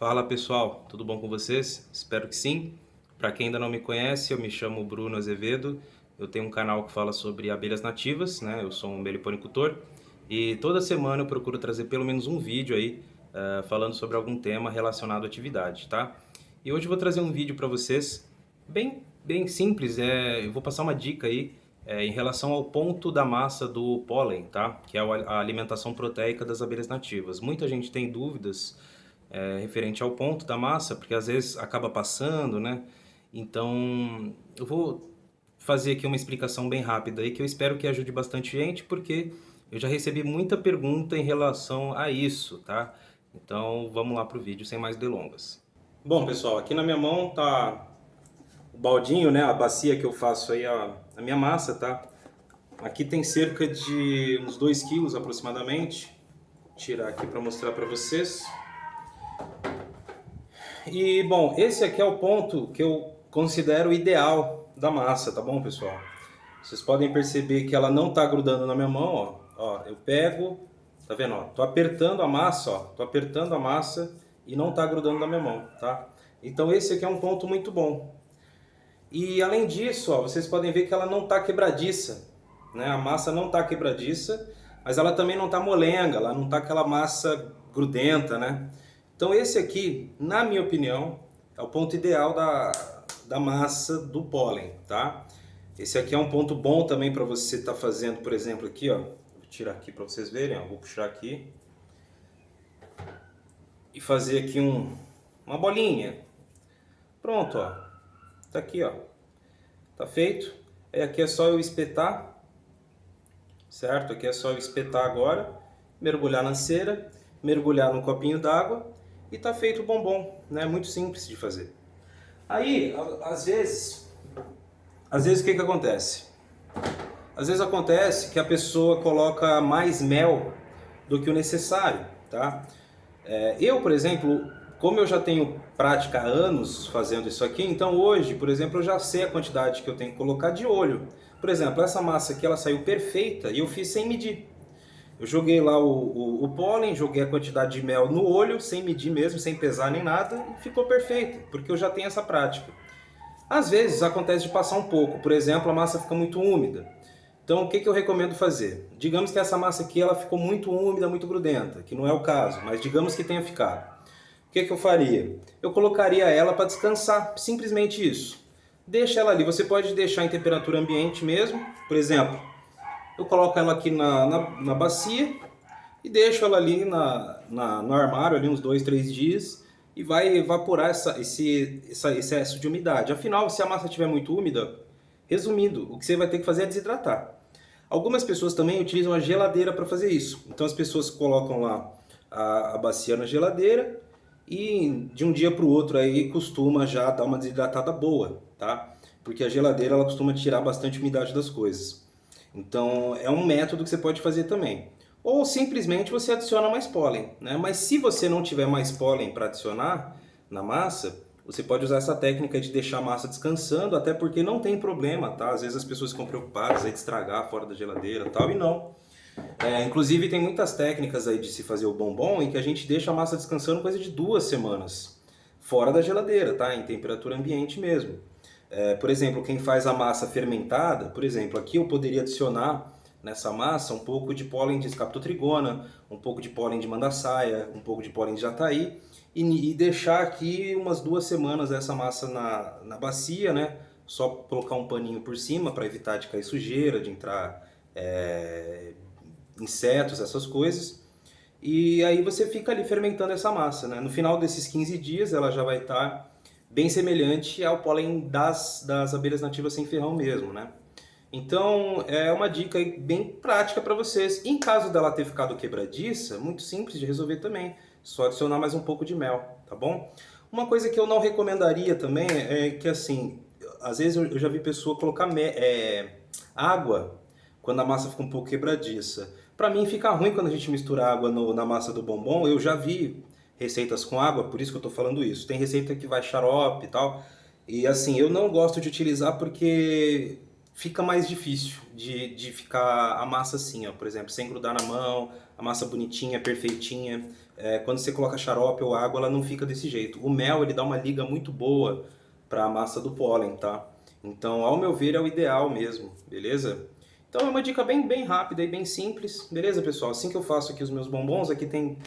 Fala pessoal, tudo bom com vocês? Espero que sim. Para quem ainda não me conhece, eu me chamo Bruno Azevedo. Eu tenho um canal que fala sobre abelhas nativas, né? Eu sou um meliponicultor e toda semana eu procuro trazer pelo menos um vídeo aí falando sobre algum tema relacionado à atividade, tá? E hoje eu vou trazer um vídeo para vocês bem simples. Eu vou passar uma dica aí em relação ao ponto da massa do pólen, tá? Que é a alimentação proteica das abelhas nativas. Muita gente tem dúvidas referente ao ponto da massa, porque às vezes acaba passando, né? Então, eu vou fazer aqui uma explicação bem rápida aí que eu espero que ajude bastante gente, porque eu já recebi muita pergunta em relação a isso, tá? Então, vamos lá pro vídeo sem mais delongas. Bom, pessoal, aqui na minha mão tá o baldinho, né? A bacia que eu faço aí a minha massa, tá? Aqui tem cerca de uns 2 quilos aproximadamente. Vou tirar aqui para mostrar para vocês. E, bom, esse aqui é o ponto que eu considero ideal da massa, tá bom, pessoal? Vocês podem perceber que ela não tá grudando na minha mão, ó. Ó, eu pego, tá vendo, ó? Tô apertando a massa, ó. Tô apertando a massa e não tá grudando na minha mão, tá? Então esse aqui é um ponto muito bom. E além disso, ó, vocês podem ver que ela não tá quebradiça, né? A massa não tá quebradiça, mas ela também não tá molenga, ela não tá aquela massa grudenta, né? Então esse aqui, na minha opinião, é o ponto ideal da massa do pólen, tá? Esse aqui é um ponto bom também para você estar fazendo, por exemplo, aqui, ó. Vou tirar aqui para vocês verem, ó. Vou puxar aqui e fazer aqui uma bolinha. Pronto, ó. Tá aqui, ó. Tá feito. Aí aqui é só eu espetar, certo? Aqui é só eu espetar agora, mergulhar na cera, mergulhar num copinho d'água e tá feito o bombom, né? Muito simples de fazer. Aí, às vezes o que acontece? Às vezes acontece que a pessoa coloca mais mel do que o necessário, tá? Eu, por exemplo, como eu já tenho prática há anos fazendo isso aqui, então hoje, por exemplo, eu já sei a quantidade que eu tenho que colocar de olho. Por exemplo, essa massa aqui ela saiu perfeita e eu fiz sem medir. Eu joguei lá o pólen, joguei a quantidade de mel no olho, sem medir mesmo, sem pesar nem nada, e ficou perfeito, porque eu já tenho essa prática. Às vezes acontece de passar um pouco, por exemplo, a massa fica muito úmida. Então o que eu recomendo fazer? Digamos que essa massa aqui ela ficou muito úmida, muito grudenta, que não é o caso, mas digamos que tenha ficado. O que eu faria? Eu colocaria ela para descansar, simplesmente isso. Deixa ela ali, você pode deixar em temperatura ambiente mesmo, por exemplo, eu coloco ela aqui na bacia e deixo ela ali no armário ali uns 2, 3 dias e vai evaporar esse excesso de umidade. Afinal, se a massa estiver muito úmida, resumindo, o que você vai ter que fazer é desidratar. Algumas pessoas também utilizam a geladeira para fazer isso. Então as pessoas colocam lá a bacia na geladeira e de um dia para o outro aí costuma já dar uma desidratada boa, tá? Porque a geladeira ela costuma tirar bastante umidade das coisas. Então é um método que você pode fazer também. Ou simplesmente você adiciona mais pólen, né? Mas se você não tiver mais pólen para adicionar na massa, você pode usar essa técnica de deixar a massa descansando, até porque não tem problema, tá? Às vezes as pessoas ficam preocupadas aí de estragar fora da geladeira e tal, e não. Inclusive tem muitas técnicas aí de se fazer o bombom em que a gente deixa a massa descansando coisa de 2 semanas, fora da geladeira, tá? Em temperatura ambiente mesmo. Por exemplo, quem faz a massa fermentada, por exemplo, aqui eu poderia adicionar nessa massa um pouco de pólen de escaptotrigona, um pouco de pólen de mandaçaia, um pouco de pólen de jataí e deixar aqui umas 2 semanas essa massa na bacia, né? Só colocar um paninho por cima para evitar de cair sujeira, de entrar insetos, essas coisas. E aí você fica ali fermentando essa massa, né? No final desses 15 dias ela já vai estar bem semelhante ao pólen das abelhas nativas sem ferrão mesmo, né? Então é uma dica bem prática para vocês. Em caso dela ter ficado quebradiça, muito simples de resolver também. Só adicionar mais um pouco de mel, tá bom? Uma coisa que eu não recomendaria também é que assim, às vezes eu já vi pessoa colocar água quando a massa fica um pouco quebradiça. Para mim fica ruim quando a gente mistura água na massa do bombom. Eu já vi receitas com água, por isso que eu estou falando isso. Tem receita que vai xarope e tal. E assim, eu não gosto de utilizar porque fica mais difícil de ficar a massa assim, ó, por exemplo, sem grudar na mão, a massa bonitinha, perfeitinha. quando você coloca xarope ou água, ela não fica desse jeito. O mel, ele dá uma liga muito boa para a massa do pólen, tá? Então, ao meu ver, é o ideal mesmo, beleza? Então é uma dica bem rápida e bem simples, beleza, pessoal? Assim que eu faço aqui os meus bombons, aqui tem,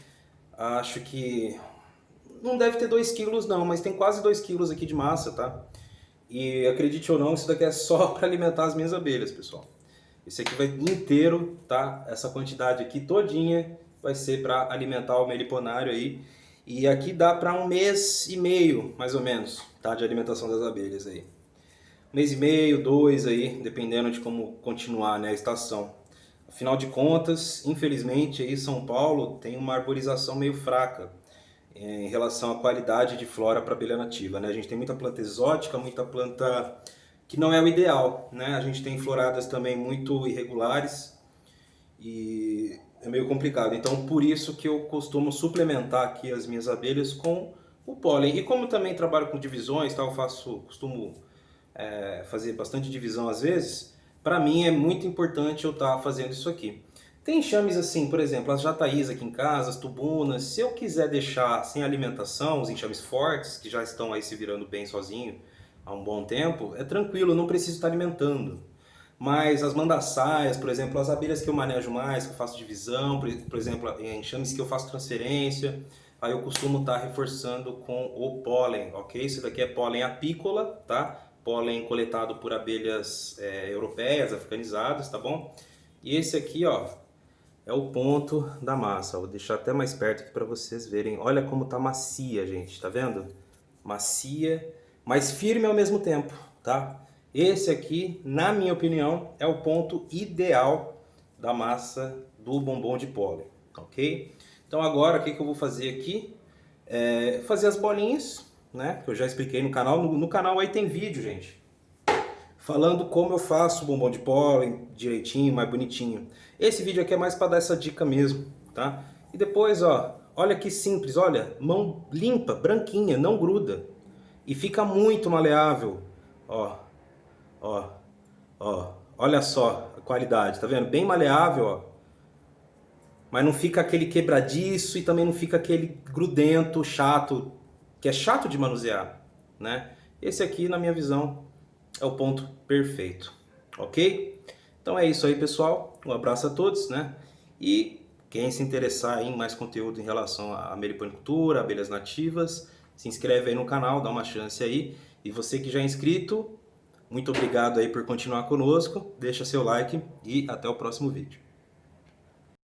acho que, não deve ter 2 quilos não, mas tem quase 2 quilos aqui de massa, tá? E acredite ou não, isso daqui é só para alimentar as minhas abelhas, pessoal. Esse aqui vai inteiro, tá? Essa quantidade aqui todinha vai ser para alimentar o meliponário aí. E aqui dá para 1 mês e meio, mais ou menos, tá? De alimentação das abelhas aí. 1 mês e meio, 2 aí, dependendo de como continuar, né, a estação. Afinal de contas, infelizmente aí São Paulo tem uma arborização meio fraca em relação à qualidade de flora para abelha nativa, né? A gente tem muita planta exótica, muita planta que não é o ideal, né? A gente tem floradas também muito irregulares e é meio complicado. Então, por isso que eu costumo suplementar aqui as minhas abelhas com o pólen. E como também trabalho com divisões, tá? Costumo fazer bastante divisão às vezes. Para mim é muito importante eu estar fazendo isso aqui. Tem enxames assim, por exemplo, as jataís aqui em casa, as tubunas. Se eu quiser deixar sem alimentação, os enxames fortes, que já estão aí se virando bem sozinho há um bom tempo, é tranquilo, eu não preciso estar alimentando. Mas as mandaçaias, por exemplo, as abelhas que eu manejo mais, que eu faço divisão, por exemplo, enxames que eu faço transferência, aí eu costumo estar reforçando com o pólen, ok? Isso daqui é pólen apícola, tá? Pólen coletado por abelhas europeias, africanizadas, tá bom? E esse aqui, ó, é o ponto da massa. Vou deixar até mais perto aqui para vocês verem. Olha como tá macia, gente, tá vendo? Macia, mas firme ao mesmo tempo, tá? Esse aqui, na minha opinião, é o ponto ideal da massa do bombom de pólen, ok? Então agora, o que eu vou fazer aqui? Fazer as bolinhas, né? Que eu já expliquei no canal. No canal aí tem vídeo, gente, falando como eu faço o bombom de pólen direitinho, mais bonitinho. Esse vídeo aqui é mais para dar essa dica mesmo, tá? E depois, ó, olha que simples, olha, mão limpa, branquinha, não gruda. E fica muito maleável, ó, ó, ó. Olha só a qualidade, tá vendo? Bem maleável, ó. Mas não fica aquele quebradiço e também não fica aquele grudento, chato, que é chato de manusear, né? Esse aqui, na minha visão, é o ponto perfeito, ok? Então é isso aí, pessoal. Um abraço a todos, né? E quem se interessar em mais conteúdo em relação à meliponicultura, abelhas nativas, se inscreve aí no canal, dá uma chance aí. E você que já é inscrito, muito obrigado aí por continuar conosco. Deixa seu like e até o próximo vídeo.